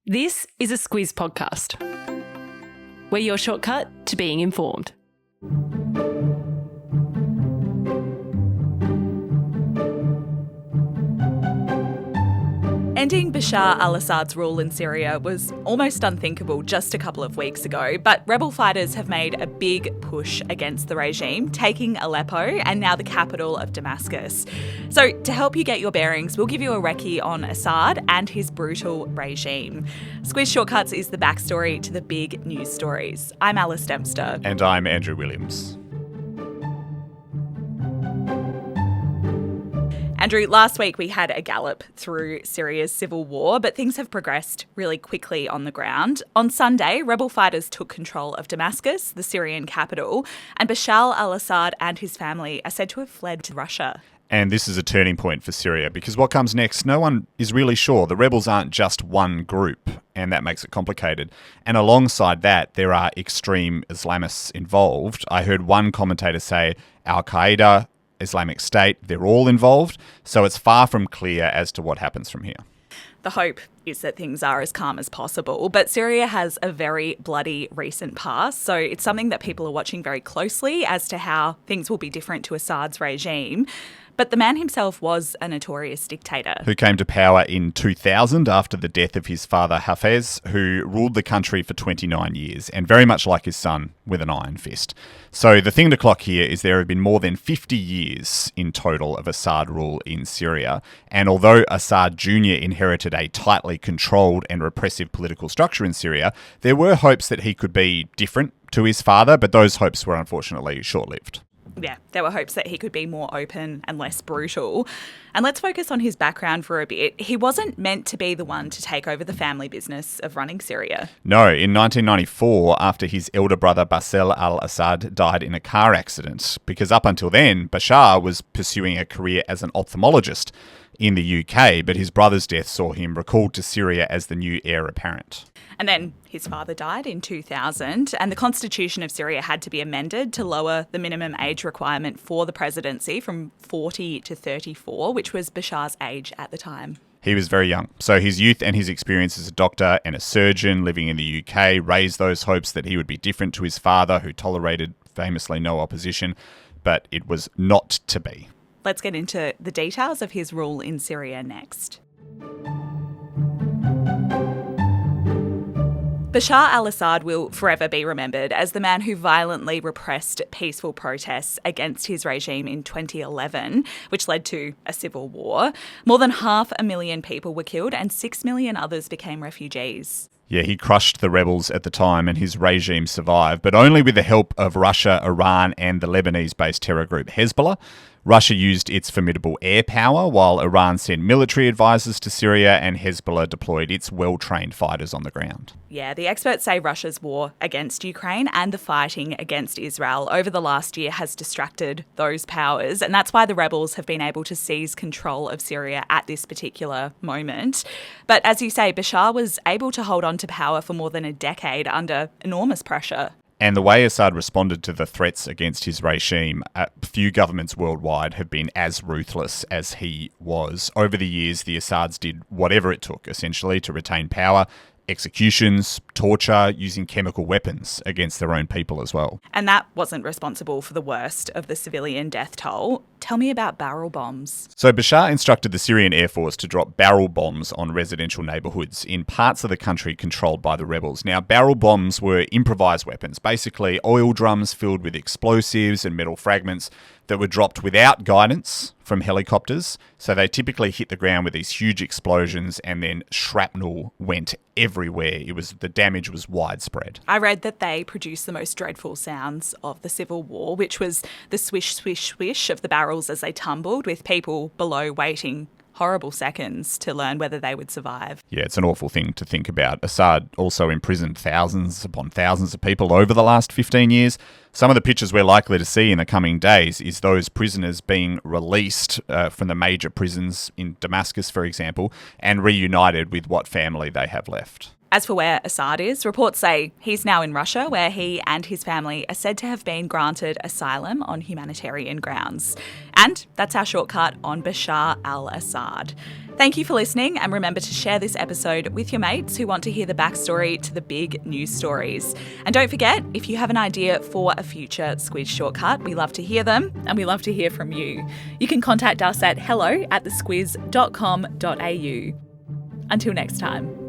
This is a Squiz podcast. We're your shortcut to being informed. Ending Bashar al-Assad's rule in Syria was almost unthinkable just a couple of weeks ago, but rebel fighters have made a big push against the regime, taking Aleppo and now the capital of Damascus. So to help you get your bearings, we'll give you a recce on Assad and his brutal regime. Squiz Shortcuts is the backstory to the big news stories. I'm Alice Dempster. And I'm Andrew Williams. Andrew, last week we had a gallop through Syria's civil war, but things have progressed really quickly on the ground. On Sunday, rebel fighters took control of Damascus, the Syrian capital, and Bashar al-Assad and his family are said to have fled to Russia. And this is a turning point for Syria because what comes next, no one is really sure. The rebels aren't just one group, and that makes it complicated. And alongside that, there are extreme Islamists involved. I heard one commentator say al-Qaeda, Islamic State, they're all involved, so it's far from clear as to what happens from here. The hope is that things are as calm as possible, but Syria has a very bloody recent past, so it's something that people are watching very closely as to how things will be different to Assad's regime. But the man himself was a notorious dictator. Who came to power in 2000 after the death of his father Hafez, who ruled the country for 29 years, and very much like his son, with an iron fist. So the thing to clock here is there have been more than 50 years in total of Assad rule in Syria, and although Assad Jr. inherited a tightly controlled and repressive political structure in Syria, there were hopes that he could be different to his father, but those hopes were unfortunately short-lived. Yeah, there were hopes that he could be more open and less brutal. And let's focus on his background for a bit. He wasn't meant to be the one to take over the family business of running Syria. No, in 1994, after his elder brother Bashar al-Assad died in a car accident, because up until then, Bashar was pursuing a career as an ophthalmologist in the UK, but his brother's death saw him recalled to Syria as the new heir apparent. And then his father died in 2000, and the constitution of Syria had to be amended to lower the minimum age requirement for the presidency from 40 to 34, which was Bashar's age at the time. He was very young, so his youth and his experience as a doctor and a surgeon living in the UK raised those hopes that he would be different to his father, who tolerated famously no opposition, but it was not to be. Let's get into the details of his rule in Syria next. Bashar al-Assad will forever be remembered as the man who violently repressed peaceful protests against his regime in 2011, which led to a civil war. More than 500,000 people were killed and 6 million others became refugees. Yeah, he crushed the rebels at the time and his regime survived, but only with the help of Russia, Iran and the Lebanese-based terror group Hezbollah. Russia used its formidable air power, while Iran sent military advisors to Syria and Hezbollah deployed its well-trained fighters on the ground. Yeah, the experts say Russia's war against Ukraine and the fighting against Israel over the last year has distracted those powers, and that's why the rebels have been able to seize control of Syria at this particular moment. But as you say, Bashar was able to hold on to power for more than a decade under enormous pressure. And the way Assad responded to the threats against his regime, few governments worldwide have been as ruthless as he was. Over the years, the Assads did whatever it took, essentially, to retain power. Executions, torture, using chemical weapons against their own people as well. And that wasn't responsible for the worst of the civilian death toll. Tell me about barrel bombs. So Bashar instructed the Syrian Air Force to drop barrel bombs on residential neighbourhoods in parts of the country controlled by the rebels. Now, barrel bombs were improvised weapons, basically oil drums filled with explosives and metal fragments that were dropped without guidance from helicopters. So they typically hit the ground with these huge explosions and then shrapnel went everywhere. The damage was widespread. I read that they produced the most dreadful sounds of the Civil War, which was the swish, swish, swish of the barrels as they tumbled, with people below waiting horrible seconds to learn whether they would survive. Yeah, it's an awful thing to think about. Assad also imprisoned thousands upon thousands of people over the last 15 years. Some of the pictures we're likely to see in the coming days is those prisoners being released from the major prisons in Damascus, for example, and reunited with what family they have left. As for where Assad is, reports say he's now in Russia, where he and his family are said to have been granted asylum on humanitarian grounds. And that's our shortcut on Bashar al-Assad. Thank you for listening, and remember to share this episode with your mates who want to hear the backstory to the big news stories. And don't forget, if you have an idea for a future Squiz shortcut, we love to hear them, and we love to hear from you. You can contact us at hello@thesquiz.com.au. Until next time.